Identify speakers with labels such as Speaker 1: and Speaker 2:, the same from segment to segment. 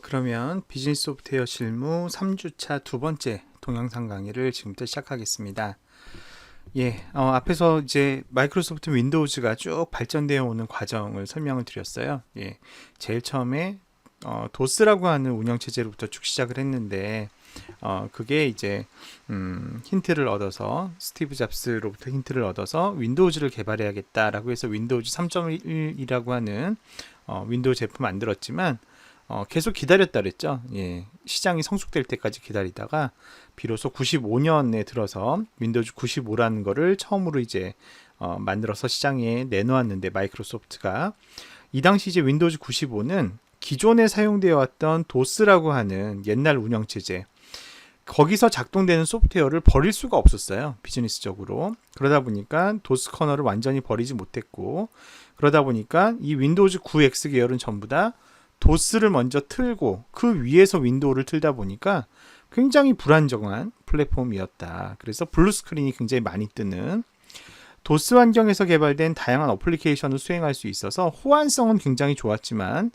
Speaker 1: 그러면 비즈니스 소프트웨어 실무 3주차 두 번째 동영상 강의를 지금부터 시작하겠습니다. 앞에서 이제 마이크로소프트 윈도우즈가 쭉 발전되어 오는 과정을 설명을 드렸어요. 제일 처음에 도스라고 하는 운영체제로부터 쭉 시작을 했는데, 그게 이제 힌트를 얻어서 스티브 잡스로부터 힌트를 얻어서 윈도우즈를 개발해야겠다라고 해서 윈도우즈 3.1이라고 하는 윈도우 제품 만들었지만 계속 기다렸다 그랬죠. 시장이 성숙될 때까지 기다리다가 비로소 95년에 들어서 윈도우즈 95라는 거를 처음으로 이제 만들어서 시장에 내놓았는데, 마이크로소프트가 이 당시 이제 윈도우즈 95는 기존에 사용되어 왔던 도스라고 하는 옛날 운영체제, 거기서 작동되는 소프트웨어를 버릴 수가 없었어요, 비즈니스적으로. 그러다 보니까 도스 커널을 완전히 버리지 못했고, 그러다 보니까 이 윈도우즈 9X 계열은 전부 다 도스를 먼저 틀고 그 위에서 윈도우를 틀다 보니까 굉장히 불안정한 플랫폼이었다. 그래서 블루 스크린이 굉장히 많이 뜨는, 도스 환경에서 개발된 다양한 어플리케이션을 수행할 수 있어서 호환성은 굉장히 좋았지만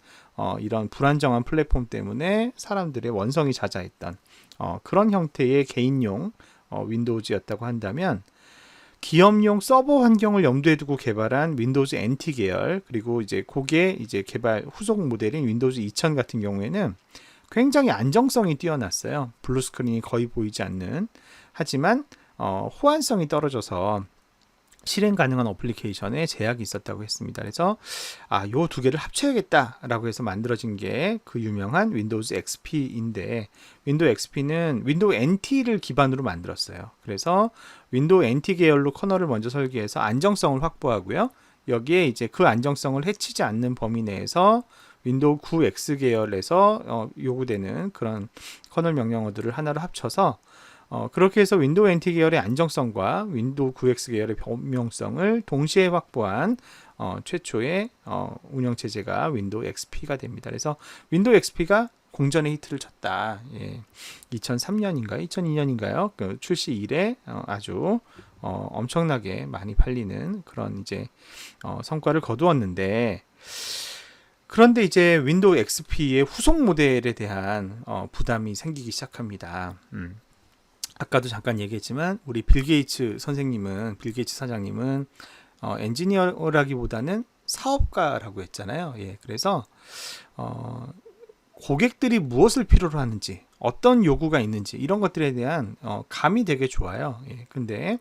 Speaker 1: 이런 불안정한 플랫폼 때문에 사람들의 원성이 자자했던 그런 형태의 개인용 윈도우즈였다고 한다면, 기업용 서버 환경을 염두에 두고 개발한 윈도우즈 NT 계열, 그리고 이제 그게 이제 개발 후속 모델인 윈도우즈 2000 같은 경우에는 굉장히 안정성이 뛰어났어요. 블루 스크린이 거의 보이지 않는, 하지만 호환성이 떨어져서 실행 가능한 어플리케이션에 제약이 있었다고 했습니다. 그래서 요 두 개를 합쳐야겠다라고 해서 만들어진 게 그 유명한 윈도우즈 XP인데, 윈도우 XP는 윈도우 NT를 기반으로 만들었어요. 그래서 윈도우 NT 계열로 커널을 먼저 설계해서 안정성을 확보하고요. 여기에 이제 그 안정성을 해치지 않는 범위 내에서 윈도우 9X 계열에서 요구되는 그런 커널 명령어들을 하나로 합쳐서 그렇게 해서 윈도우 NT 계열의 안정성과 윈도우 9X 계열의 범용성을 동시에 확보한 최초의 운영체제가 윈도우 XP가 됩니다. 그래서 윈도우 XP가 공전의 히트를 쳤다. 2003년인가요? 2002년인가요? 그 출시 이래 아주 엄청나게 많이 팔리는 그런 이제 성과를 거두었는데, 그런데 이제 윈도우 XP의 후속 모델에 대한 부담이 생기기 시작합니다. 아까도 잠깐 얘기했지만 우리 빌 게이츠 사장님은 엔지니어라기보다는 사업가라고 했잖아요. 그래서 고객들이 무엇을 필요로 하는지, 어떤 요구가 있는지, 이런 것들에 대한 감이 되게 좋아요. 근데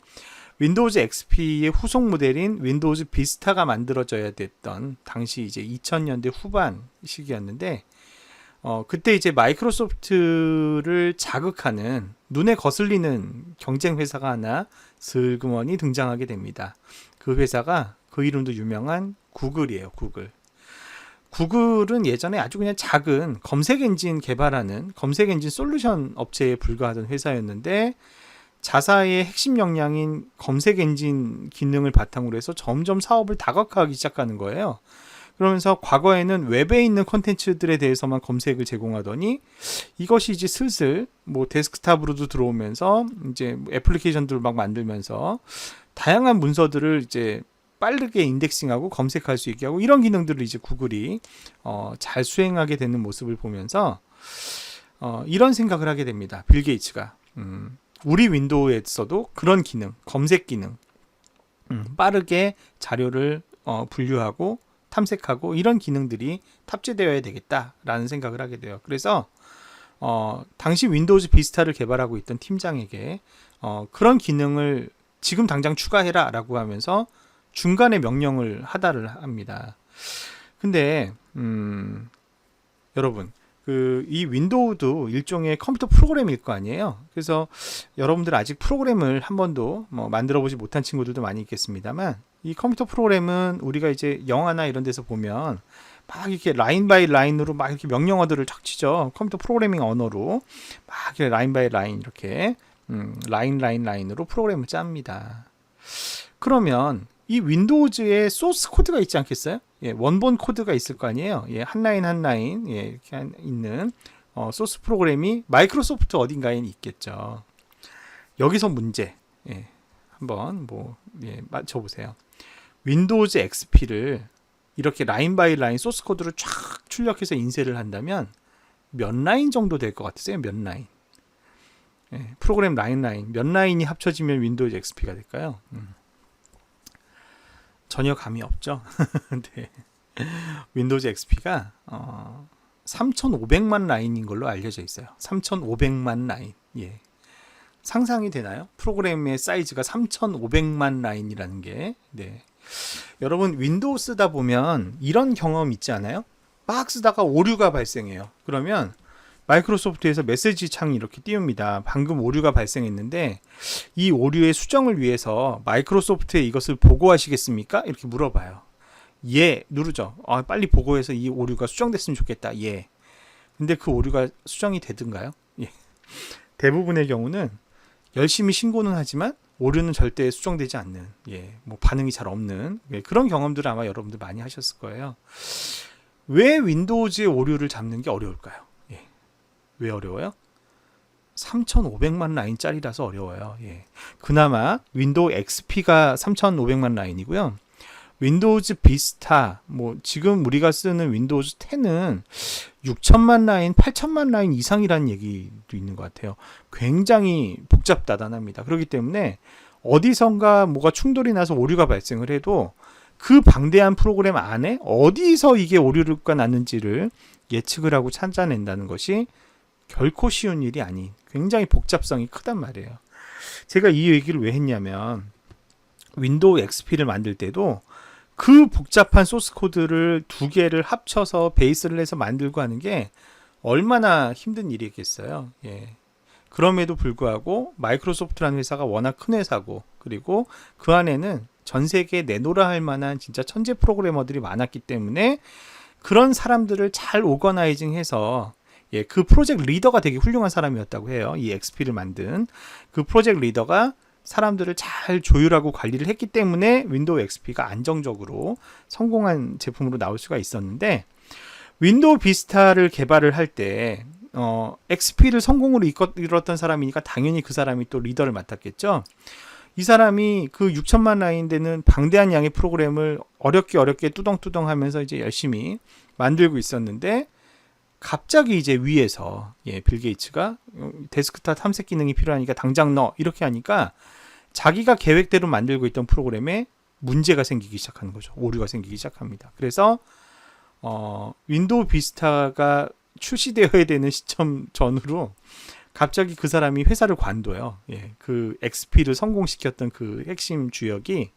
Speaker 1: 윈도우즈 XP의 후속 모델인 윈도우즈 비스타가 만들어져야 됐던 당시 이제 2000년대 후반 시기였는데, 그때 이제 마이크로소프트를 자극하는, 눈에 거슬리는 경쟁 회사가 하나 슬그머니 등장하게 됩니다. 그 회사가, 그 이름도 유명한 구글이에요. 구글은 예전에 아주 그냥 작은 검색 엔진 개발하는 검색 엔진 솔루션 업체에 불과하던 회사였는데, 자사의 핵심 역량인 검색 엔진 기능을 바탕으로 해서 점점 사업을 다각화하기 시작하는 거예요. 그러면서 과거에는 웹에 있는 콘텐츠들에 대해서만 검색을 제공하더니, 이것이 이제 슬슬 뭐 데스크탑으로도 들어오면서 이제 애플리케이션들을 막 만들면서 다양한 문서들을 이제 빠르게 인덱싱하고 검색할 수 있게 하고, 이런 기능들을 이제 구글이 잘 수행하게 되는 모습을 보면서 이런 생각을 하게 됩니다. 빌 게이츠가 우리 윈도우에서도 그런 기능, 검색 기능, 빠르게 자료를 분류하고 탐색하고 이런 기능들이 탑재되어야 되겠다라는 생각을 하게 돼요. 그래서 당시 윈도우즈 비스타를 개발하고 있던 팀장에게 그런 기능을 지금 당장 추가해라 라고 하면서 중간에 명령을 하달을 합니다. 근데 여러분, 이 윈도우도 일종의 컴퓨터 프로그램일 거 아니에요. 그래서 여러분들 아직 프로그램을 한 번도 만들어 보지 못한 친구들도 많이 있겠습니다만, 이 컴퓨터 프로그램은 우리가 이제 영화나 이런 데서 보면 막 이렇게 라인 바이 라인으로 막 이렇게 명령어들을 탁 치죠. 컴퓨터 프로그래밍 언어로 막 이렇게 라인 바이 라인, 이렇게 라인으로 프로그램을 짭니다. 그러면 이 윈도우즈에 소스 코드가 있지 않겠어요? 원본 코드가 있을 거 아니에요. 한 라인 이렇게 있는 소스 프로그램이 마이크로소프트 어딘가에 있겠죠. 여기서 문제, 한번 맞춰보세요. 윈도우즈 XP를 이렇게 라인 바이 라인 소스 코드를 쫙 출력해서 인쇄를 한다면 몇 라인 정도 될 것 같으세요? 몇 라인? 예, 프로그램 라인 몇 라인이 합쳐지면 윈도우즈 XP가 될까요? 전혀 감이 없죠. 네. 윈도우즈 XP가 3,500만 라인인 걸로 알려져 있어요. 3,500만 라인. 예. 상상이 되나요? 프로그램의 사이즈가 3,500만 라인이라는 게. 네. 여러분 윈도우 쓰다 보면 이런 경험 있지 않아요? 막 쓰다가 오류가 발생해요. 그러면 마이크로소프트에서 메시지 창이 이렇게 띄웁니다. 방금 오류가 발생했는데 이 오류의 수정을 위해서 마이크로소프트에 이것을 보고하시겠습니까? 이렇게 물어봐요. 예 누르죠. 빨리 보고해서 이 오류가 수정됐으면 좋겠다. 예. 근데 그 오류가 수정이 되든가요? 예. 대부분의 경우는 열심히 신고는 하지만 오류는 절대 수정되지 않는, 뭐 반응이 잘 없는 그런 경험들을 아마 여러분들 많이 하셨을 거예요. 왜 윈도우즈의 오류를 잡는 게 어려울까요? 왜 어려워요? 3,500만 라인짜리라서 어려워요. 그나마 윈도우 XP가 3,500만 라인이고요. 윈도우즈 비스타, 뭐 지금 우리가 쓰는 윈도우즈 10은 6천만 라인, 8천만 라인 이상이라는 얘기도 있는 것 같아요. 굉장히 복잡다단합니다. 그렇기 때문에 어디선가 뭐가 충돌이 나서 오류가 발생을 해도 그 방대한 프로그램 안에 어디서 이게 오류가 났는지를 예측을 하고 찾아낸다는 것이 결코 쉬운 일이 아닌 굉장히 복잡성이 크단 말이에요. 제가 이 얘기를 왜 했냐면 윈도우 XP를 만들 때도 그 복잡한 소스 코드를 두 개를 합쳐서 베이스를 해서 만들고 하는 게 얼마나 힘든 일이겠어요. 그럼에도 불구하고 마이크로소프트라는 회사가 워낙 큰 회사고 그리고 그 안에는 전 세계에 내놓으라 할 만한 진짜 천재 프로그래머들이 많았기 때문에 그런 사람들을 잘 오거나이징해서 그 프로젝트 리더가 되게 훌륭한 사람이었다고 해요. 이 XP를 만든 그 프로젝트 리더가 사람들을 잘 조율하고 관리를 했기 때문에 윈도우 XP가 안정적으로 성공한 제품으로 나올 수가 있었는데 윈도우 비스타를 개발을 할 때 XP를 성공으로 이끌었던 사람이니까 당연히 그 사람이 또 리더를 맡았겠죠. 이 사람이 그 6천만 라인 되는 방대한 양의 프로그램을 어렵게 뚜덩뚜덩 하면서 이제 열심히 만들고 있었는데 갑자기 이제 위에서 빌 게이츠가 데스크탑 탐색 기능이 필요하니까 당장 넣어 이렇게 하니까 자기가 계획대로 만들고 있던 프로그램에 문제가 생기기 시작하는 거죠. 오류가 생기기 시작합니다. 그래서 윈도우 비스타가 출시되어야 되는 시점 전후로 갑자기 그 사람이 회사를 관둬요. 그 XP를 성공시켰던 그 핵심 주역이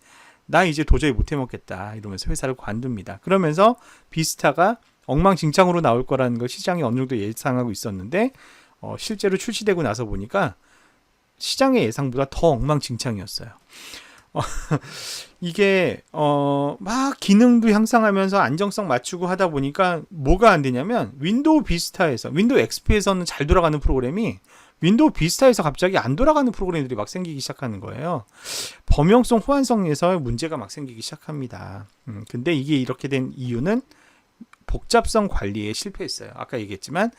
Speaker 1: 나 이제 도저히 못 해먹겠다 이러면서 회사를 관둡니다. 그러면서 비스타가 엉망진창으로 나올 거라는 걸 시장이 어느 정도 예상하고 있었는데 실제로 출시되고 나서 보니까 시장의 예상보다 더 엉망진창이었어요. 이게 막 기능도 향상하면서 안정성 맞추고 하다 보니까 뭐가 안 되냐면 윈도우 비스타에서 윈도우 XP에서는 잘 돌아가는 프로그램이 윈도우 비스타에서 갑자기 안 돌아가는 프로그램들이 막 생기기 시작하는 거예요. 범용성 호환성에서 문제가 막 생기기 시작합니다. 근데 이게 이렇게 된 이유는 복잡성 관리에 실패했어요. 아까 얘기했지만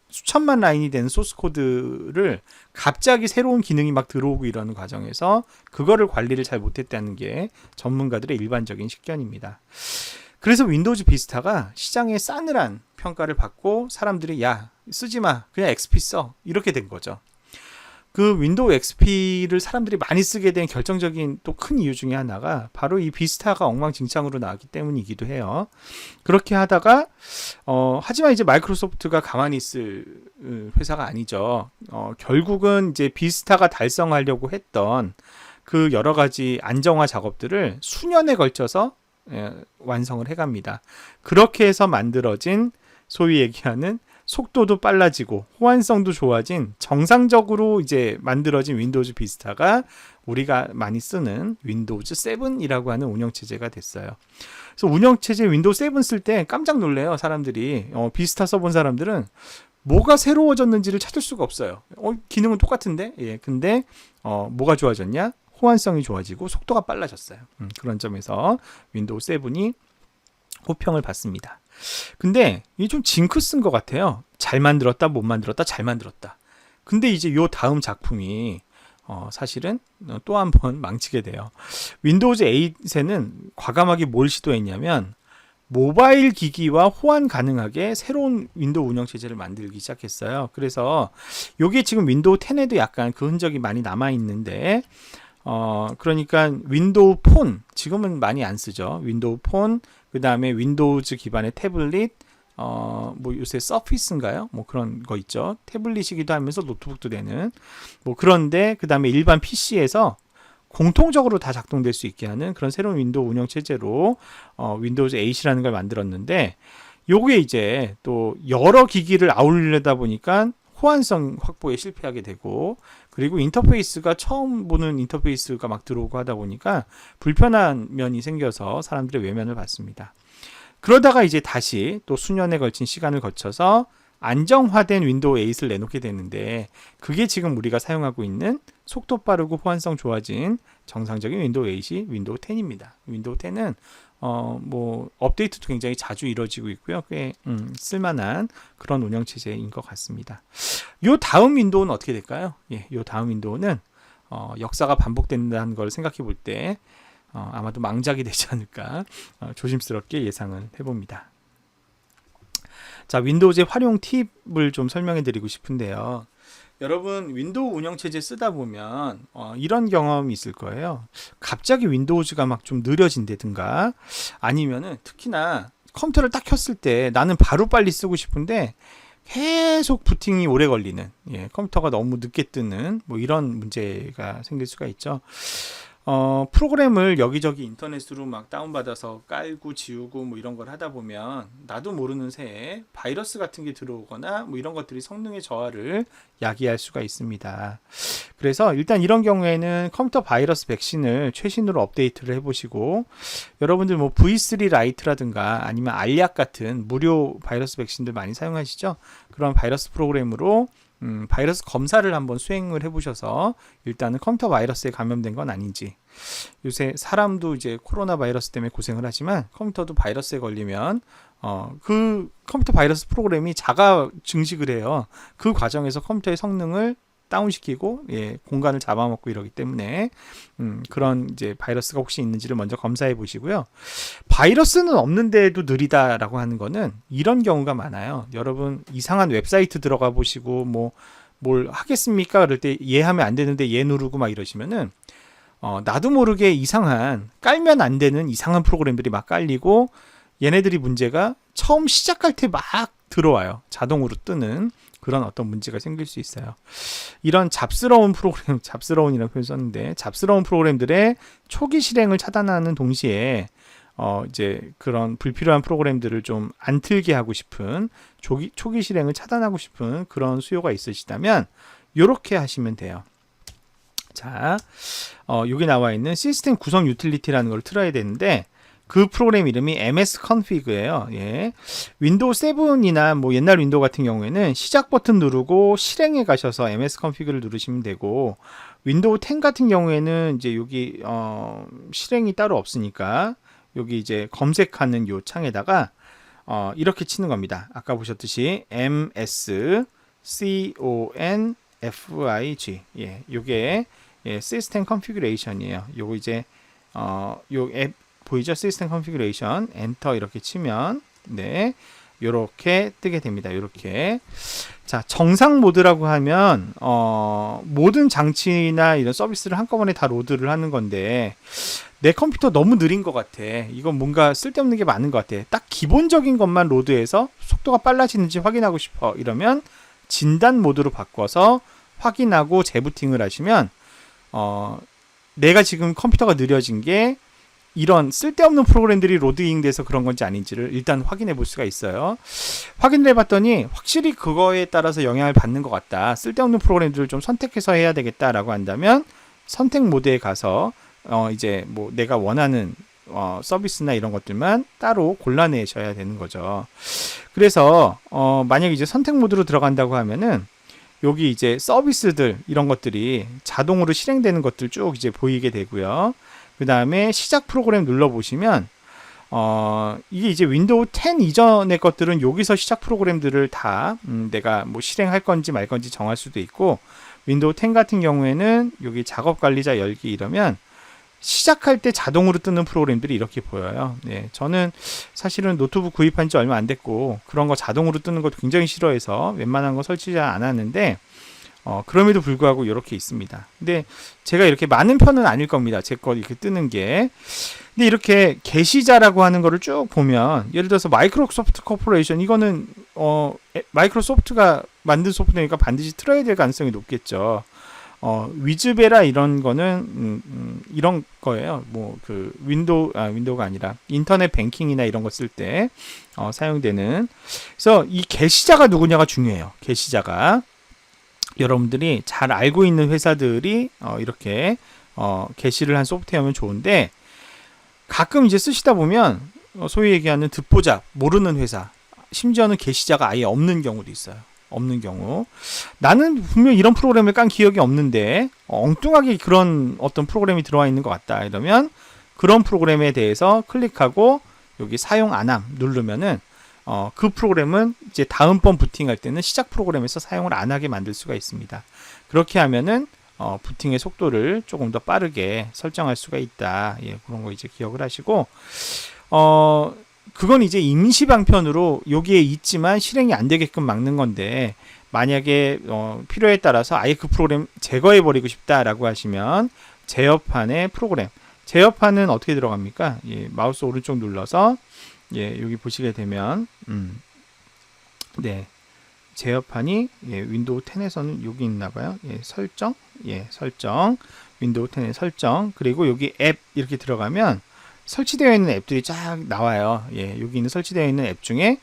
Speaker 1: 수천만 라인이 되는 소스 코드를 갑자기 새로운 기능이 막 들어오고 이러는 과정에서 그거를 관리를 잘 못했다는 게 전문가들의 일반적인 식견입니다. 그래서 윈도우즈 비스타가 시장에 싸늘한 평가를 받고 사람들이 야 쓰지마 그냥 XP 써 이렇게 된 거죠. 그 윈도우 XP를 사람들이 많이 쓰게 된 결정적인 또 큰 이유 중에 하나가 바로 이 비스타가 엉망진창으로 나왔기 때문이기도 해요. 그렇게 하다가 하지만 이제 마이크로소프트가 가만히 있을 회사가 아니죠. 결국은 이제 비스타가 달성하려고 했던 그 여러 가지 안정화 작업들을 수년에 걸쳐서 완성을 해갑니다. 그렇게 해서 만들어진 소위 얘기하는 속도도 빨라지고 호환성도 좋아진 정상적으로 이제 만들어진 윈도우즈 비스타가 우리가 많이 쓰는 윈도우즈 7이라고 하는 운영체제가 됐어요. 그래서 운영체제 윈도우 7 쓸 때 깜짝 놀래요. 사람들이 비스타 써본 사람들은 뭐가 새로워졌는지를 찾을 수가 없어요. 기능은 똑같은데 근데 뭐가 좋아졌냐? 호환성이 좋아지고 속도가 빨라졌어요. 그런 점에서 윈도우 7이 호평을 받습니다. 근데 이게 좀 징크스인 것 같아요. 잘 만들었다, 못 만들었다, 잘 만들었다. 근데 이제 요 다음 작품이 사실은 또 한 번 망치게 돼요. 윈도우즈 8에는 과감하게 뭘 시도했냐면 모바일 기기와 호환 가능하게 새로운 윈도우 운영체제를 만들기 시작했어요. 그래서 요게 지금 윈도우 10에도 약간 그 흔적이 많이 남아 있는데 그러니까 윈도우 폰 지금은 많이 안 쓰죠. 윈도우 폰, 그 다음에 윈도우즈 기반의 태블릿, 뭐 요새 서피스인가요? 뭐 그런 거 있죠. 태블릿이기도 하면서 노트북도 되는 뭐 그런데 그 다음에 일반 PC에서 공통적으로 다 작동될 수 있게 하는 그런 새로운 윈도우 운영 체제로 윈도우즈 8이라는 걸 만들었는데 요게 이제 또 여러 기기를 아울리려다 보니까 호환성 확보에 실패하게 되고 그리고 인터페이스가 처음 보는 인터페이스가 막 들어오고 하다 보니까 불편한 면이 생겨서 사람들의 외면을 받습니다. 그러다가 이제 다시 또 수년에 걸친 시간을 거쳐서 안정화된 윈도우 8을 내놓게 되는데 그게 지금 우리가 사용하고 있는 속도 빠르고 호환성 좋아진 정상적인 윈도우 8이 윈도우 10입니다. 윈도우 10은 뭐 업데이트도 굉장히 자주 이루어지고 있고요. 꽤 쓸만한 그런 운영 체제인 것 같습니다. 요 다음 윈도우는 어떻게 될까요? 예, 요 다음 윈도우는 역사가 반복된다는 걸 생각해 볼 때 아마도 망작이 되지 않을까 조심스럽게 예상을 해봅니다. 자, 윈도우즈의 활용 팁을 좀 설명해 드리고 싶은데요. 여러분 윈도우 운영체제 쓰다 보면 이런 경험이 있을 거예요. 갑자기 윈도우즈가 막 좀 느려진다든가 아니면은 특히나 컴퓨터를 딱 켰을 때 나는 바로 빨리 쓰고 싶은데 계속 부팅이 오래 걸리는 컴퓨터가 너무 늦게 뜨는 뭐 이런 문제가 생길 수가 있죠. 프로그램을 여기저기 인터넷으로 막 다운받아서 깔고 지우고 뭐 이런 걸 하다 보면 나도 모르는 새에 바이러스 같은 게 들어오거나 뭐 이런 것들이 성능의 저하를 야기할 수가 있습니다. 그래서 일단 이런 경우에는 컴퓨터 바이러스 백신을 최신으로 업데이트를 해보시고 여러분들 뭐 V3 라이트라든가 아니면 알약 같은 무료 바이러스 백신들 많이 사용하시죠? 그런 바이러스 프로그램으로 바이러스 검사를 한번 수행을 해보셔서 일단은 컴퓨터 바이러스에 감염된 건 아닌지 요새 사람도 이제 코로나 바이러스 때문에 고생을 하지만 컴퓨터도 바이러스에 걸리면 그 컴퓨터 바이러스 프로그램이 자가 증식을 해요. 그 과정에서 컴퓨터의 성능을 다운시키고 공간을 잡아먹고 이러기 때문에 그런 이제 바이러스가 혹시 있는지를 먼저 검사해 보시고요. 바이러스는 없는데도 느리다라고 하는 거는 이런 경우가 많아요. 여러분 이상한 웹사이트 들어가 보시고 뭐 뭘 하겠습니까? 그럴 때 하면 안 되는데 누르고 막 이러시면은 나도 모르게 이상한 깔면 안 되는 이상한 프로그램들이 막 깔리고 얘네들이 문제가 처음 시작할 때 막 들어와요. 자동으로 뜨는 그런 어떤 문제가 생길 수 있어요. 이런 잡스러운 프로그램, 잡스러운이라는 표현 썼는데 잡스러운 프로그램들의 초기 실행을 차단하는 동시에 이제 그런 불필요한 프로그램들을 좀 안 틀게 하고 싶은 초기 실행을 차단하고 싶은 그런 수요가 있으시다면 이렇게 하시면 돼요. 자, 여기 나와 있는 시스템 구성 유틸리티라는 걸 틀어야 되는데 그 프로그램 이름이 msconfig예요. 윈도우 7이나 뭐 옛날 윈도우 같은 경우에는 시작 버튼 누르고 실행에 가셔서 msconfig를 누르시면 되고 윈도우 10 같은 경우에는 이제 여기 실행이 따로 없으니까 여기 이제 검색하는 요 창에다가 이렇게 치는 겁니다. 아까 보셨듯이 msconfig 요게 시스템 컨피그레이션이에요. 요거 이제 요 앱 보이죠? 시스템 컨피그레이션 엔터 이렇게 치면 요렇게 뜨게 됩니다. 요렇게. 자, 정상 모드라고 하면 모든 장치나 이런 서비스를 한꺼번에 다 로드를 하는 건데 내 컴퓨터 너무 느린 것 같아. 이건 뭔가 쓸데없는 게 많은 것 같아. 딱 기본적인 것만 로드해서 속도가 빨라지는지 확인하고 싶어. 이러면 진단 모드로 바꿔서 확인하고 재부팅을 하시면 내가 지금 컴퓨터가 느려진 게 이런 쓸데없는 프로그램들이 로딩 돼서 그런 건지 아닌지를 일단 확인해 볼 수가 있어요. 확인을 해봤더니 확실히 그거에 따라서 영향을 받는 것 같다. 쓸데없는 프로그램들을 좀 선택해서 해야 되겠다라고 한다면 선택 모드에 가서 이제 뭐 내가 원하는 서비스나 이런 것들만 따로 골라내셔야 되는 거죠. 그래서 만약에 이제 선택 모드로 들어간다고 하면은 여기 이제 서비스들 이런 것들이 자동으로 실행되는 것들 쭉 이제 보이게 되고요. 그 다음에 시작 프로그램 눌러보시면 이게 이제 윈도우 10 이전의 것들은 여기서 시작 프로그램들을 다 내가 뭐 실행할 건지 말 건지 정할 수도 있고 윈도우 10 같은 경우에는 여기 작업 관리자 열기 이러면 시작할 때 자동으로 뜨는 프로그램들이 이렇게 보여요. 네, 저는 사실은 노트북 구입한 지 얼마 안 됐고 그런 거 자동으로 뜨는 것도 굉장히 싫어해서 웬만한 거 설치 잘 안 하는데 그럼에도 불구하고 이렇게 있습니다. 근데 제가 이렇게 많은 편은 아닐 겁니다. 제 거 이렇게 뜨는 게. 근데 이렇게 게시자라고 하는 거를 쭉 보면 예를 들어서 마이크로소프트 코퍼레이션 이거는 마이크로소프트가 만든 소프트웨어니까 반드시 틀어야 될 가능성이 높겠죠. 위즈베라 이런 거는 이런 거예요. 뭐 그 윈도우가 아니라 인터넷 뱅킹이나 이런 거 쓸 때 사용되는. 그래서 이 게시자가 누구냐가 중요해요. 게시자가 여러분들이 잘 알고 있는 회사들이 이렇게 게시를 한 소프트웨어면 좋은데 가끔 이제 쓰시다 보면 소위 얘기하는 듣보잡 모르는 회사 심지어는 게시자가 아예 없는 경우도 있어요. 없는 경우 나는 분명 이런 프로그램을 깐 기억이 없는데 엉뚱하게 그런 어떤 프로그램이 들어와 있는 것 같다 이러면 그런 프로그램에 대해서 클릭하고 여기 사용 안함 누르면은 그 프로그램은 이제 다음번 부팅할 때는 시작 프로그램에서 사용을 안 하게 만들 수가 있습니다. 그렇게 하면은 부팅의 속도를 조금 더 빠르게 설정할 수가 있다. 예, 그런 거 이제 기억을 하시고 그건 이제 임시 방편으로 여기에 있지만 실행이 안 되게끔 막는 건데 만약에 필요에 따라서 아예 그 프로그램 제거해 버리고 싶다라고 하시면 제어판의 프로그램 제어판은 어떻게 들어갑니까? 예, 마우스 오른쪽 눌러서 예, 여기 보시게 되면 네. 제어판이 윈도우 10에서는 여기 있나 봐요. 설정. 설정. 윈도우 10의 설정. 그리고 여기 앱 이렇게 들어가면 설치되어 있는 앱들이 쫙 나와요. 여기 있는 설치되어 있는 앱 중에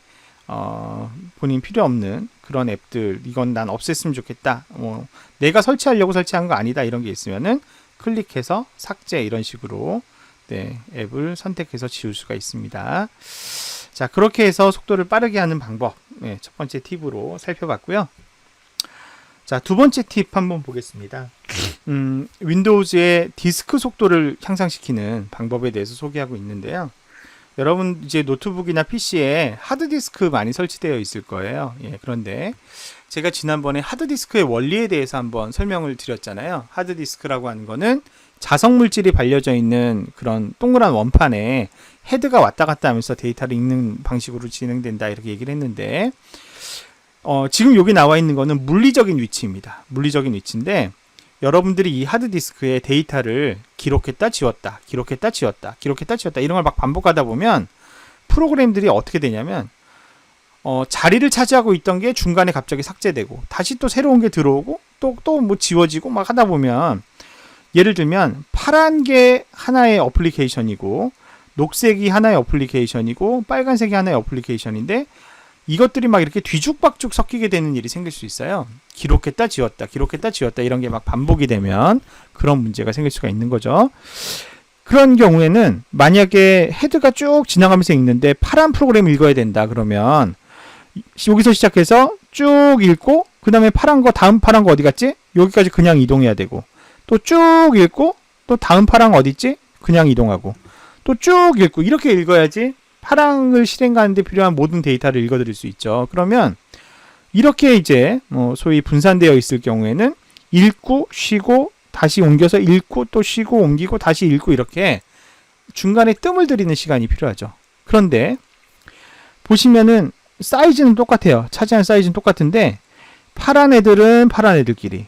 Speaker 1: 본인 필요 없는 그런 앱들 이건 난 없앴으면 좋겠다. 내가 설치하려고 설치한 거 아니다. 이런 게 있으면은 클릭해서 삭제 이런 식으로 앱을 선택해서 지울 수가 있습니다. 자, 그렇게 해서 속도를 빠르게 하는 방법 첫 번째 팁으로 살펴봤고요. 자, 두 번째 팁 한번 보겠습니다. 윈도우즈의 디스크 속도를 향상시키는 방법에 대해서 소개하고 있는데요. 여러분 이제 노트북이나 PC에 하드디스크 많이 설치되어 있을 거예요. 그런데 제가 지난번에 하드디스크의 원리에 대해서 한번 설명을 드렸잖아요. 하드디스크라고 하는 거는 자석 물질이 발려져 있는 그런 동그란 원판에 헤드가 왔다 갔다 하면서 데이터를 읽는 방식으로 진행된다 이렇게 얘기를 했는데 지금 여기 나와 있는 거는 물리적인 위치입니다. 물리적인 위치인데 여러분들이 이 하드디스크에 데이터를 기록했다 지웠다 기록했다 지웠다 기록했다 지웠다 이런 걸 막 반복하다 보면 프로그램들이 어떻게 되냐면 자리를 차지하고 있던 게 중간에 갑자기 삭제되고 다시 또 새로운 게 들어오고 또 뭐 지워지고 막 하다 보면 예를 들면 파란 게 하나의 어플리케이션이고 녹색이 하나의 어플리케이션이고 빨간색이 하나의 어플리케이션인데 이것들이 막 이렇게 뒤죽박죽 섞이게 되는 일이 생길 수 있어요. 기록했다 지웠다 기록했다 지웠다 이런 게 막 반복이 되면 그런 문제가 생길 수가 있는 거죠. 그런 경우에는 만약에 헤드가 쭉 지나가면서 읽는데 파란 프로그램을 읽어야 된다 그러면 여기서 시작해서 쭉 읽고 그 다음에 파란 거 다음 파란 거 어디 갔지? 여기까지 그냥 이동해야 되고 또 쭉 읽고 또 다음 파랑 어디 있지? 그냥 이동하고 또 쭉 읽고 이렇게 읽어야지 파랑을 실행하는데 필요한 모든 데이터를 읽어드릴 수 있죠. 그러면 이렇게 이제 소위 분산되어 있을 경우에는 읽고 쉬고 다시 옮겨서 읽고 또 쉬고 옮기고 다시 읽고 이렇게 중간에 뜸을 들이는 시간이 필요하죠. 그런데 보시면은 사이즈는 똑같아요. 차지하는 사이즈는 똑같은데 파란 애들은 파란 애들끼리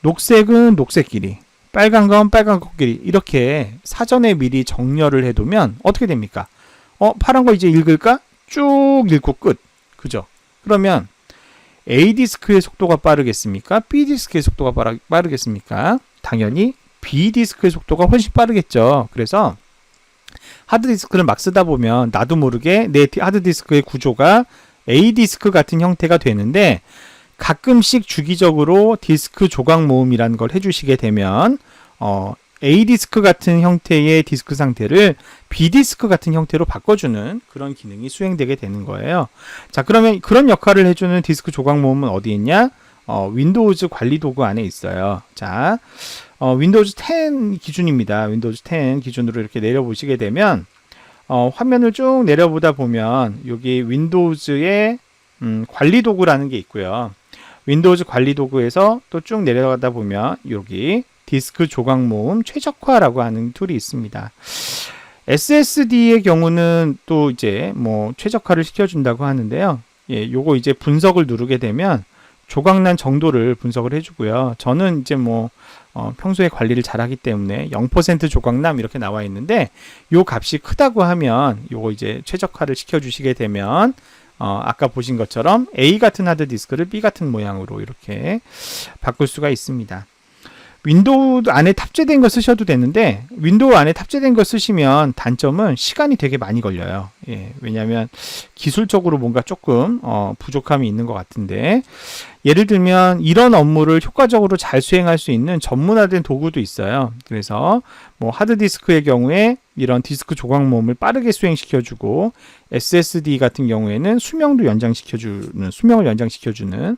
Speaker 1: 녹색은 녹색끼리 빨간 건 빨간 것끼리 이렇게 사전에 미리 정렬을 해두면 어떻게 됩니까? 파란 거 이제 읽을까? 쭉 읽고 끝. 그죠? 그러면 A 디스크의 속도가 빠르겠습니까? B 디스크의 속도가 빠르겠습니까? 당연히 B 디스크의 속도가 훨씬 빠르겠죠. 그래서 하드디스크를 막 쓰다 보면 나도 모르게 내 하드디스크의 구조가 A 디스크 같은 형태가 되는데 가끔씩 주기적으로 디스크 조각 모음이라는 걸 해주시게 되면 A 디스크 같은 형태의 디스크 상태를 B 디스크 같은 형태로 바꿔주는 그런 기능이 수행되게 되는 거예요. 자, 그러면 그런 역할을 해주는 디스크 조각 모음은 어디 있냐? 윈도우즈 관리 도구 안에 있어요. 자, 윈도우즈 10 기준입니다. 윈도우즈 10 기준으로 이렇게 내려보시게 되면 화면을 쭉 내려보다 보면 여기 윈도우즈의 관리 도구라는 게 있고요. 윈도우즈 관리 도구에서 또 쭉 내려가다 보면 여기 디스크 조각 모음 최적화라고 하는 툴이 있습니다. SSD의 경우는 또 이제 뭐 최적화를 시켜준다고 하는데요. 예, 요거 이제 분석을 누르게 되면 조각난 정도를 분석을 해주고요. 저는 이제 뭐 평소에 관리를 잘하기 때문에 0% 조각남 이렇게 나와 있는데 요 값이 크다고 하면 요거 이제 최적화를 시켜주시게 되면 아까 보신 것처럼 A 같은 하드디스크를 B 같은 모양으로 이렇게 바꿀 수가 있습니다. 윈도우 안에 탑재된 거 쓰셔도 되는데 윈도우 안에 탑재된 거 쓰시면 단점은 시간이 되게 많이 걸려요. 예, 왜냐하면 기술적으로 뭔가 조금 부족함이 있는 것 같은데 예를 들면 이런 업무를 효과적으로 잘 수행할 수 있는 전문화된 도구도 있어요. 그래서 뭐 하드디스크의 경우에 이런 디스크 조각 모음을 빠르게 수행시켜주고 SSD 같은 경우에는 수명을 연장시켜주는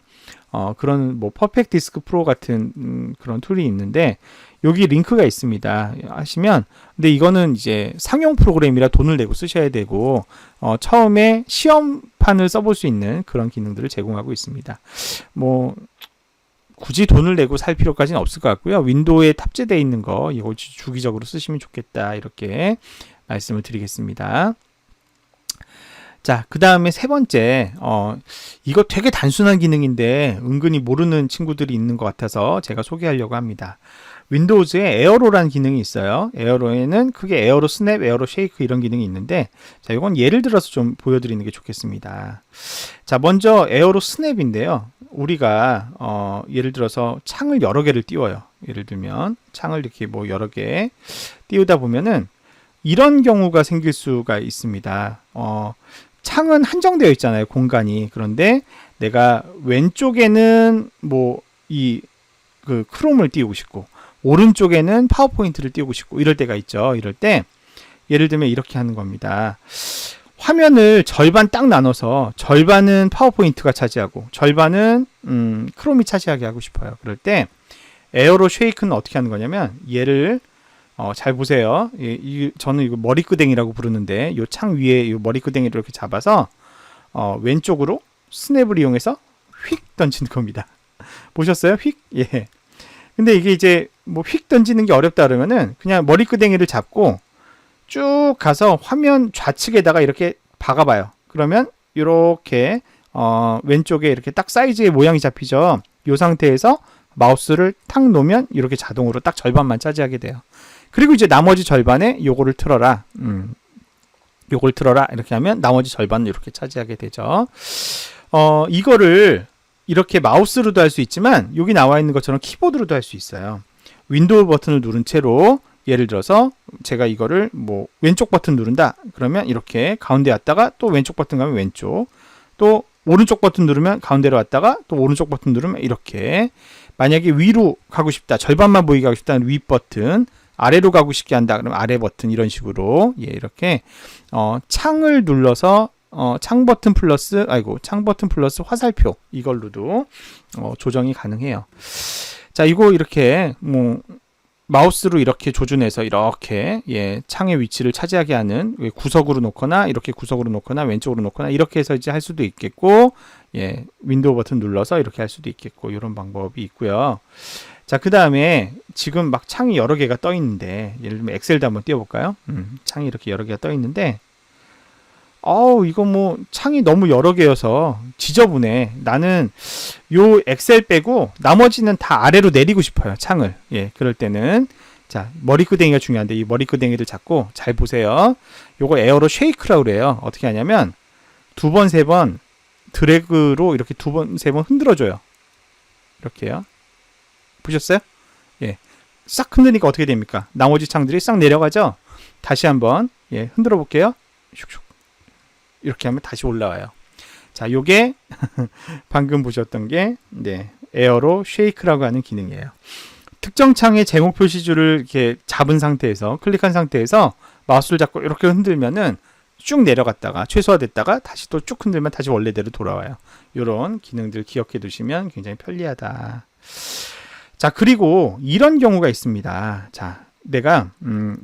Speaker 1: 그런 뭐 퍼펙트 디스크 프로 같은 그런 툴이 있는데 여기 링크가 있습니다. 하시면 근데 이거는 이제 상용 프로그램이라 돈을 내고 쓰셔야 되고 처음에 시험판을 써볼 수 있는 그런 기능들을 제공하고 있습니다. 뭐 굳이 돈을 내고 살 필요까지는 없을 것 같고요. 윈도우에 탑재되어 있는 거 이거 주기적으로 쓰시면 좋겠다 이렇게 말씀을 드리겠습니다. 자, 그 다음에 세 번째, 이거 되게 단순한 기능인데 은근히 모르는 친구들이 있는 것 같아서 제가 소개하려고 합니다. 윈도우즈에 에어로라는 기능이 있어요. 에어로에는 크게 에어로 스냅, 에어로 쉐이크 이런 기능이 있는데 자, 이건 예를 들어서 좀 보여드리는 게 좋겠습니다. 자, 먼저 에어로 스냅인데요. 우리가 예를 들어서 창을 여러 개를 띄워요. 예를 들면 창을 이렇게 뭐 여러 개 띄우다 보면은 이런 경우가 생길 수가 있습니다. 창은 한정되어 있잖아요, 공간이. 그런데 내가 왼쪽에는 뭐 그 크롬을 띄우고 싶고 오른쪽에는 파워포인트를 띄우고 싶고 이럴 때가 있죠. 이럴 때 예를 들면 이렇게 하는 겁니다. 화면을 절반 딱 나눠서 절반은 파워포인트가 차지하고 절반은 크롬이 차지하게 하고 싶어요. 그럴 때 에어로 쉐이크는 어떻게 하는 거냐면 얘를 잘 보세요. 저는 이거 머리끄댕이라고 부르는데 이 창 위에 이 머리끄댕이를 이렇게 잡아서 왼쪽으로 스냅을 이용해서 휙 던지는 겁니다. 보셨어요? 휙? 예. 근데 이게 이제 뭐 휙 던지는 게 어렵다 그러면은 그냥 머리끄댕이를 잡고 쭉 가서 화면 좌측에다가 이렇게 박아봐요. 그러면 이렇게 왼쪽에 이렇게 딱 사이즈의 모양이 잡히죠. 이 상태에서 마우스를 탁 놓으면 이렇게 자동으로 딱 절반만 차지하게 돼요. 그리고 이제 나머지 절반에 요거를 틀어라. 요걸 틀어라. 이렇게 하면 나머지 절반을 이렇게 차지하게 되죠. 이거를 이렇게 마우스로도 할 수 있지만 여기 나와 있는 것처럼 키보드로도 할 수 있어요. 윈도우 버튼을 누른 채로 예를 들어서 제가 이거를 뭐 왼쪽 버튼 누른다. 그러면 이렇게 가운데 왔다가 또 왼쪽 버튼 가면 왼쪽. 또 오른쪽 버튼 누르면 가운데로 왔다가 또 오른쪽 버튼 누르면 이렇게. 만약에 위로 가고 싶다. 절반만 보이게 하고 싶다는 위 버튼. 아래로 가고 싶게 한다. 그러면 아래 버튼 이런 식으로 이렇게 창을 눌러서 창 버튼 플러스 화살표 이걸로도 조정이 가능해요. 자, 이거 이렇게 뭐 마우스로 이렇게 조준해서 이렇게 창의 위치를 차지하게 하는 구석으로 놓거나 이렇게 구석으로 놓거나 왼쪽으로 놓거나 이렇게 해서 이제 할 수도 있겠고 윈도우 버튼 눌러서 이렇게 할 수도 있겠고 이런 방법이 있고요. 자, 그 다음에 지금 막 창이 여러 개가 떠 있는데 예를 들면 엑셀도 한번 띄워볼까요? 창이 이렇게 여러 개가 떠 있는데 이거 뭐 창이 너무 여러 개여서 지저분해. 나는 요 엑셀 빼고 나머지는 다 아래로 내리고 싶어요. 창을. 그럴 때는 자, 머리끄댕이가 중요한데 이 머리끄댕이를 잡고 잘 보세요. 요거 에어로 쉐이크라고 그래요. 어떻게 하냐면 두 번, 세 번 드래그로 이렇게 두 번, 세 번 흔들어줘요. 이렇게요. 보셨어요? 싹 흔드니까 어떻게 됩니까? 나머지 창들이 싹 내려가죠? 다시 한번 흔들어 볼게요. 슉슉. 이렇게 하면 다시 올라와요. 자, 요게 방금 보셨던 게 에어로 쉐이크라고 하는 기능이에요. 특정 창의 제목 표시줄을 이렇게 잡은 상태에서 클릭한 상태에서 마우스를 잡고 이렇게 흔들면은 쭉 내려갔다가 최소화됐다가 다시 또 쭉 흔들면 다시 원래대로 돌아와요. 이런 기능들 기억해 두시면 굉장히 편리하다. 자, 그리고 이런 경우가 있습니다. 자, 내가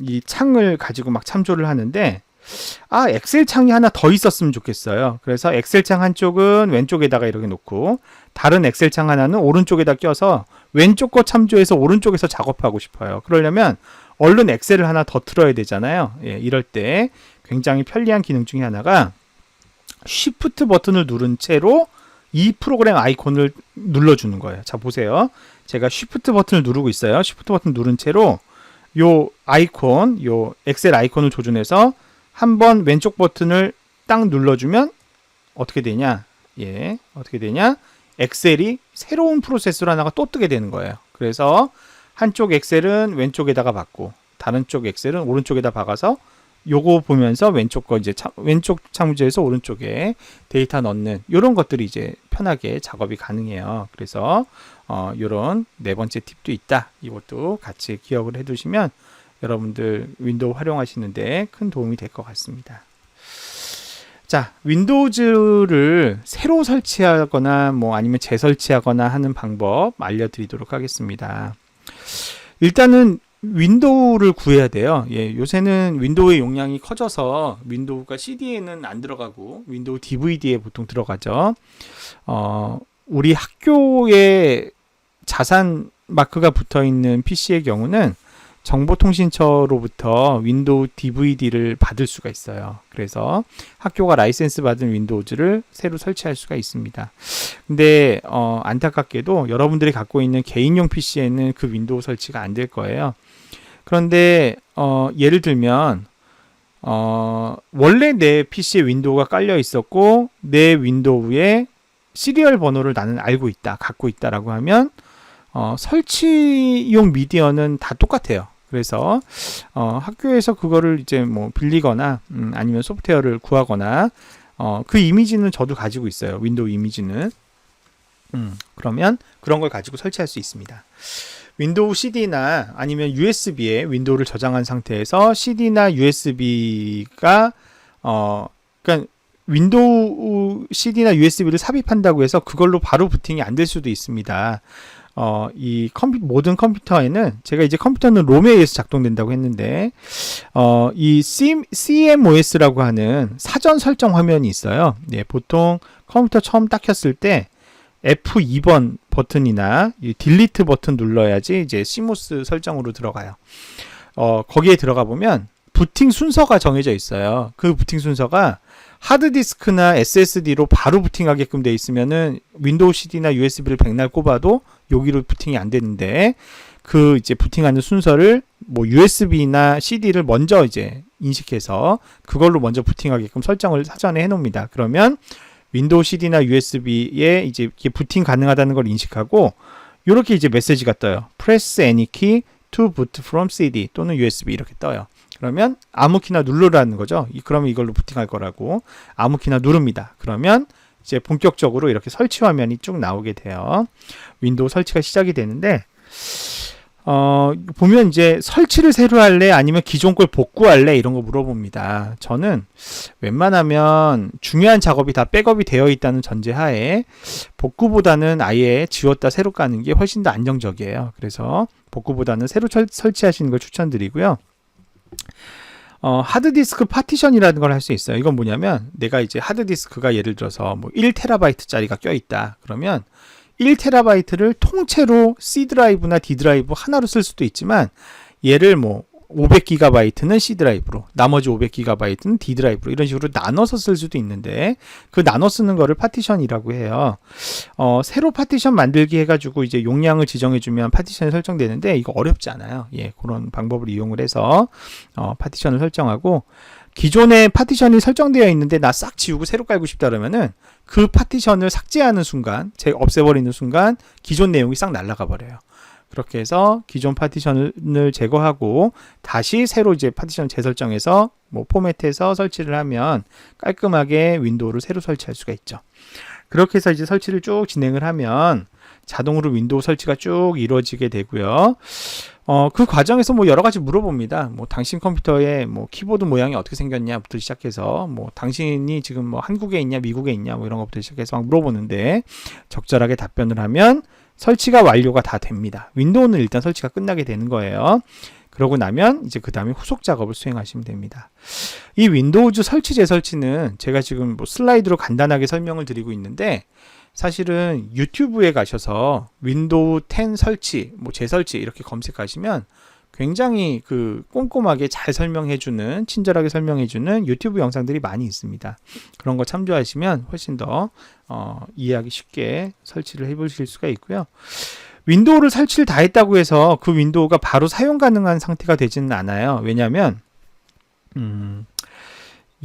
Speaker 1: 이 창을 가지고 막 참조를 하는데 엑셀 창이 하나 더 있었으면 좋겠어요. 그래서 엑셀 창 한쪽은 왼쪽에다가 이렇게 놓고 다른 엑셀 창 하나는 오른쪽에다 껴서 왼쪽 거 참조해서 오른쪽에서 작업하고 싶어요. 그러려면 얼른 엑셀을 하나 더 틀어야 되잖아요. 예, 이럴 때 굉장히 편리한 기능 중에 하나가 Shift 버튼을 누른 채로 이 프로그램 아이콘을 눌러주는 거예요. 자, 보세요. 제가 Shift 버튼을 누르고 있어요. Shift 버튼 누른 채로 요 아이콘, 요 엑셀 아이콘을 조준해서 한번 왼쪽 버튼을 딱 눌러주면 어떻게 되냐? 예, 어떻게 되냐? 엑셀이 새로운 프로세스로 하나가 또 뜨게 되는 거예요. 그래서 한쪽 엑셀은 왼쪽에다가 박고 다른 쪽 엑셀은 오른쪽에다 박아서 요거 보면서 왼쪽 거 이제 왼쪽 참조에서 오른쪽에 데이터 넣는 이런 것들이 이제 편하게 작업이 가능해요. 그래서 요런 네 번째 팁도 있다. 이것도 같이 기억을 해두시면 여러분들 윈도우 활용하시는데 큰 도움이 될 것 같습니다. 자, 윈도우즈를 새로 설치하거나 뭐 아니면 재설치하거나 하는 방법 알려드리도록 하겠습니다. 일단은 윈도우를 구해야 돼요. 예, 요새는 윈도우의 용량이 커져서 윈도우가 CD에는 안 들어가고 윈도우 DVD에 보통 들어가죠. 우리 학교에 자산 마크가 붙어 있는 PC의 경우는 정보통신처로부터 윈도우 DVD를 받을 수가 있어요. 그래서 학교가 라이센스 받은 윈도우즈를 새로 설치할 수가 있습니다. 근데 안타깝게도 여러분들이 갖고 있는 개인용 PC에는 그 윈도우 설치가 안 될 거예요. 그런데 예를 들면 원래 내 PC에 윈도우가 깔려 있었고 내 윈도우에 시리얼 번호를 나는 알고 있다, 갖고 있다라고 하면 설치용 미디어는 다 똑같아요. 그래서 학교에서 그거를 이제 뭐 빌리거나 아니면 소프트웨어를 구하거나 그 이미지는 저도 가지고 있어요. 윈도우 이미지는. 그러면 그런 걸 가지고 설치할 수 있습니다. 윈도우 CD나 아니면 USB에 윈도우를 저장한 상태에서 CD나 USB가 그러니까 윈도우 CD나 USB를 삽입한다고 해서 그걸로 바로 부팅이 안 될 수도 있습니다. 이 모든 컴퓨터에는 제가 이제 컴퓨터는 롬에 의해서 작동된다고 했는데 이 CMOS라고 하는 사전 설정 화면이 있어요. 예, 보통 컴퓨터 처음 딱 켰을 때 F2번 버튼이나 이 딜리트 버튼 눌러야지 이제 CMOS 설정으로 들어가요. 거기에 들어가 보면 부팅 순서가 정해져 있어요. 그 부팅 순서가 하드디스크나 SSD로 바로 부팅하게끔 돼 있으면은 윈도우 CD나 USB를 백날 꼽아도 여기로 부팅이 안 되는데 그 이제 부팅하는 순서를 뭐 USB나 CD를 먼저 이제 인식해서 그걸로 먼저 부팅하게끔 설정을 사전에 해 놓습니다. 그러면 윈도우 CD나 USB에 이제 부팅 가능하다는 걸 인식하고 이렇게 이제 메시지가 떠요. Press any key to boot from CD 또는 USB 이렇게 떠요. 그러면 아무 키나 누르라는 거죠. 그러면 이걸로 부팅할 거라고 아무 키나 누릅니다. 그러면 이제 본격적으로 이렇게 설치 화면이 쭉 나오게 돼요. 윈도우 설치가 시작이 되는데 보면 이제 설치를 새로 할래 아니면 기존 걸 복구할래 이런 거 물어봅니다. 저는 웬만하면 중요한 작업이 다 백업이 되어 있다는 전제하에 복구보다는 아예 지웠다 새로 까는 게 훨씬 더 안정적이에요. 그래서 복구보다는 새로 설치하시는 걸 추천드리고요. 하드디스크 파티션이라는 걸 할 수 있어요. 이건 뭐냐면 내가 이제 하드디스크가 예를 들어서 뭐 1TB짜리가 껴있다. 그러면 1TB를 통째로 C 드라이브나 D 드라이브 하나로 쓸 수도 있지만 얘를 뭐 500GB는 C 드라이브로 나머지 500GB는 D 드라이브로 이런 식으로 나눠서 쓸 수도 있는데 그 나눠 쓰는 거를 파티션이라고 해요. 새로 파티션 만들기 해가지고 이제 용량을 지정해주면 파티션이 설정되는데 이거 어렵지 않아요. 예, 그런 방법을 이용을 해서 파티션을 설정하고 기존에 파티션이 설정되어 있는데 나 싹 지우고 새로 깔고 싶다 그러면은 그 파티션을 삭제하는 순간, 없애버리는 순간 기존 내용이 싹 날아가 버려요. 그렇게 해서 기존 파티션을 제거하고 다시 새로 이제 파티션 재설정해서 뭐 포맷해서 설치를 하면 깔끔하게 윈도우를 새로 설치할 수가 있죠. 그렇게 해서 이제 설치를 쭉 진행을 하면 자동으로 윈도우 설치가 쭉 이루어지게 되고요. 그 과정에서 뭐 여러 가지 물어봅니다. 뭐 당신 컴퓨터에 뭐 키보드 모양이 어떻게 생겼냐부터 시작해서 뭐 당신이 지금 뭐 한국에 있냐 미국에 있냐 뭐 이런 것부터 시작해서 막 물어보는데 적절하게 답변을 하면 설치가 완료가 다 됩니다. 윈도우는 일단 설치가 끝나게 되는 거예요. 그러고 나면 이제 그 다음에 후속 작업을 수행하시면 됩니다. 이 윈도우즈 설치 재설치는 제가 지금 뭐 슬라이드로 간단하게 설명을 드리고 있는데 사실은 유튜브에 가셔서 윈도우 10 설치, 뭐 재설치 이렇게 검색하시면 굉장히 그 꼼꼼하게 잘 설명해주는, 친절하게 설명해주는 유튜브 영상들이 많이 있습니다. 그런 거 참조하시면 훨씬 더 이해하기 쉽게 설치를 해보실 수가 있고요. 윈도우를 설치를 다 했다고 해서 그 윈도우가 바로 사용 가능한 상태가 되지는 않아요. 왜냐하면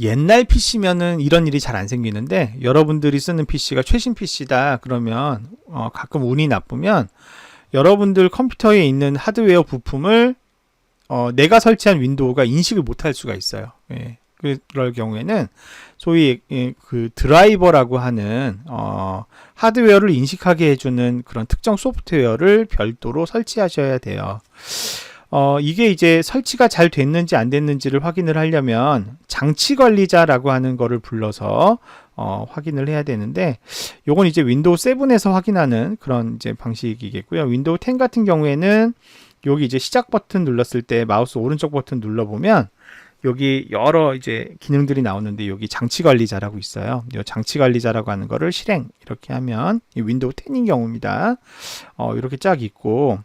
Speaker 1: 옛날 PC면은 이런 일이 잘 안 생기는데, 여러분들이 쓰는 PC가 최신 PC다 그러면 가끔 운이 나쁘면 여러분들 컴퓨터에 있는 하드웨어 부품을 내가 설치한 윈도우가 인식을 못할 수가 있어요. 예. 그럴 경우에는 소위 그 드라이버라고 하는 하드웨어를 인식하게 해주는 그런 특정 소프트웨어를 별도로 설치하셔야 돼요. 이게 이제 설치가 잘 됐는지 안 됐는지를 확인을 하려면 장치 관리자라고 하는 거를 불러서 확인을 해야 되는데, 요건 이제 윈도우 7에서 확인하는 그런 이제 방식이겠고요. 윈도우 10 같은 경우에는 여기 이제 시작 버튼 눌렀을 때 마우스 오른쪽 버튼 눌러보면 여기 여러 이제 기능들이 나오는데, 여기 장치 관리자라고 있어요. 이 장치 관리자라고 하는 거를 실행 이렇게 하면 이 윈도우 10인 경우입니다. 이렇게 쫙 있고,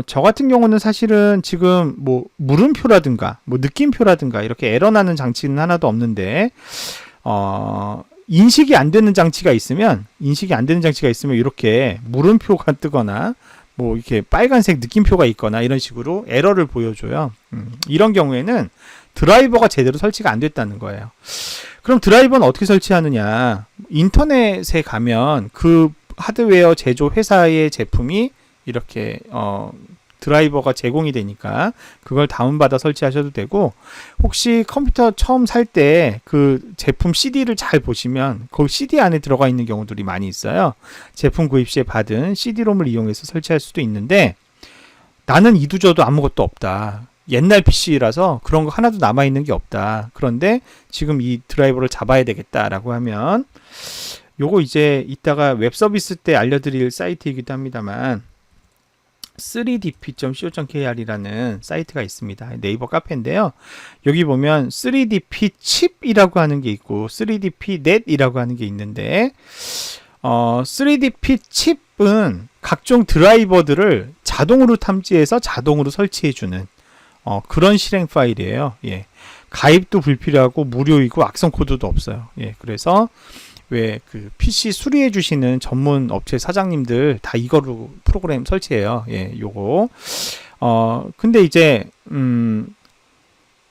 Speaker 1: 저 같은 경우는 사실은 지금 뭐 물음표라든가 뭐 느낌표라든가 이렇게 에러 나는 장치는 하나도 없는데, 인식이 안 되는 장치가 있으면 이렇게 물음표가 뜨거나 뭐 이렇게 빨간색 느낌표가 있거나 이런 식으로 에러를 보여줘요. 이런 경우에는 드라이버가 제대로 설치가 안 됐다는 거예요. 그럼 드라이버는 어떻게 설치하느냐? 인터넷에 가면 그 하드웨어 제조 회사의 제품이 이렇게 드라이버가 제공이 되니까 그걸 다운받아 설치하셔도 되고, 혹시 컴퓨터 처음 살 때 그 제품 CD를 잘 보시면 그 CD 안에 들어가 있는 경우들이 많이 있어요. 제품 구입 시에 받은 CD롬을 이용해서 설치할 수도 있는데, 나는 이두저도 아무것도 없다, 옛날 PC라서 그런 거 하나도 남아있는 게 없다, 그런데 지금 이 드라이버를 잡아야 되겠다라고 하면, 요거 이제 이따가 웹 서비스 때 알려드릴 사이트이기도 합니다만 3dp.co.kr이라는 사이트가 있습니다. 네이버 카페인데요. 여기 보면 3dp 칩이라고 하는 게 있고 3dp 넷이라고 하는 게 있는데, 3dp 칩은 각종 드라이버들을 자동으로 탐지해서 자동으로 설치해주는 그런 실행 파일이에요. 예. 가입도 불필요하고 무료이고 악성 코드도 없어요. 예. 그래서 왜 그 PC 수리해 주시는 전문 업체 사장님들 다 이거로 프로그램 설치해요. 예, 요거. 근데 이제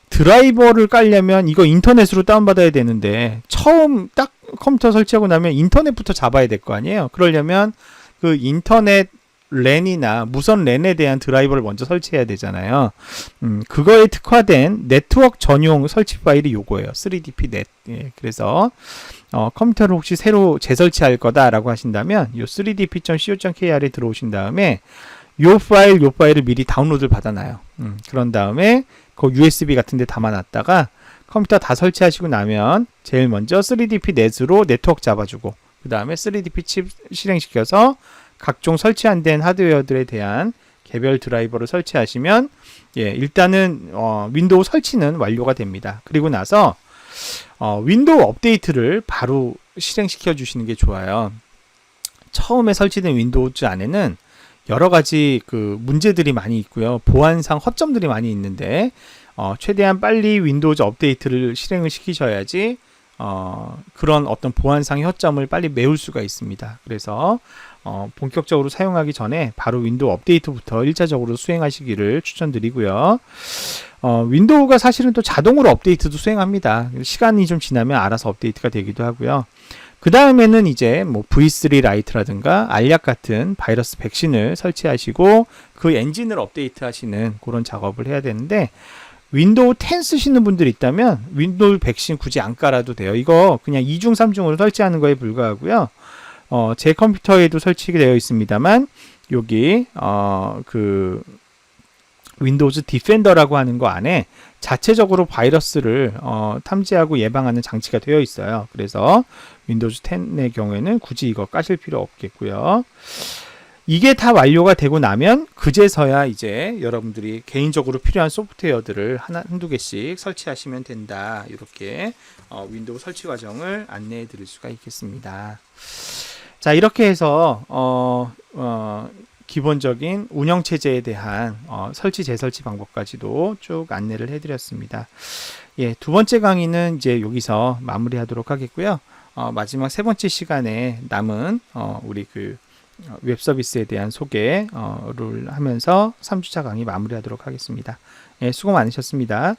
Speaker 1: 드라이버를 깔려면 이거 인터넷으로 다운받아야 되는데, 처음 딱 컴퓨터 설치하고 나면 인터넷부터 잡아야 될 거 아니에요. 그러려면 그 인터넷 랜이나 무선 랜에 대한 드라이버를 먼저 설치해야 되잖아요. 그거에 특화된 네트워크 전용 설치 파일이 요거예요. 3dp 넷. 예, 그래서 컴퓨터를 혹시 새로 재설치할 거다라고 하신다면 요 3dp.co.kr에 들어오신 다음에 요 파일을 미리 다운로드를 받아놔요. 그런 다음에 그 USB 같은 데 담아놨다가 컴퓨터 다 설치하시고 나면 제일 먼저 3dp 넷으로 네트워크 잡아주고, 그 다음에 3dp 칩 실행시켜서 각종 설치 안 된 하드웨어들에 대한 개별 드라이버를 설치하시면, 예, 일단은 윈도우 설치는 완료가 됩니다. 그리고 나서 윈도우 업데이트를 바로 실행시켜 주시는 게 좋아요. 처음에 설치된 윈도우즈 안에는 여러 가지 그 문제들이 많이 있고요. 보안상 허점들이 많이 있는데, 최대한 빨리 윈도우즈 업데이트를 실행을 시키셔야지 그런 어떤 보안상의 허점을 빨리 메울 수가 있습니다. 그래서 본격적으로 사용하기 전에 바로 윈도우 업데이트부터 1차적으로 수행하시기를 추천드리고요. 윈도우가 사실은 또 자동으로 업데이트도 수행합니다. 시간이 좀 지나면 알아서 업데이트가 되기도 하고요. 그 다음에는 이제 뭐 V3 라이트라든가 알약 같은 바이러스 백신을 설치하시고 그 엔진을 업데이트 하시는 그런 작업을 해야 되는데, 윈도우 10 쓰시는 분들 있다면 윈도우 백신 굳이 안 깔아도 돼요. 이거 그냥 2중 3중으로 설치하는 거에 불과하고요. 제 컴퓨터에도 설치되어 있습니다만 여기 그 윈도우즈 디펜더라고 하는 거 안에 자체적으로 바이러스를 탐지하고 예방하는 장치가 되어 있어요. 그래서 윈도우즈 10의 경우에는 굳이 이거 까실 필요 없겠고요. 이게 다 완료가 되고 나면 그제서야 이제 여러분들이 개인적으로 필요한 소프트웨어들을 한두 개씩 설치하시면 된다. 이렇게 윈도우 설치 과정을 안내해 드릴 수가 있겠습니다. 자, 이렇게 해서 기본적인 운영 체제에 대한 설치 재설치 방법까지도 쭉 안내를 해드렸습니다. 예, 두 번째 강의는 이제 여기서 마무리하도록 하겠고요. 마지막 세 번째 시간에 남은 우리 그 웹 서비스에 대한 소개를 하면서 3주차 강의 마무리하도록 하겠습니다. 예, 수고 많으셨습니다.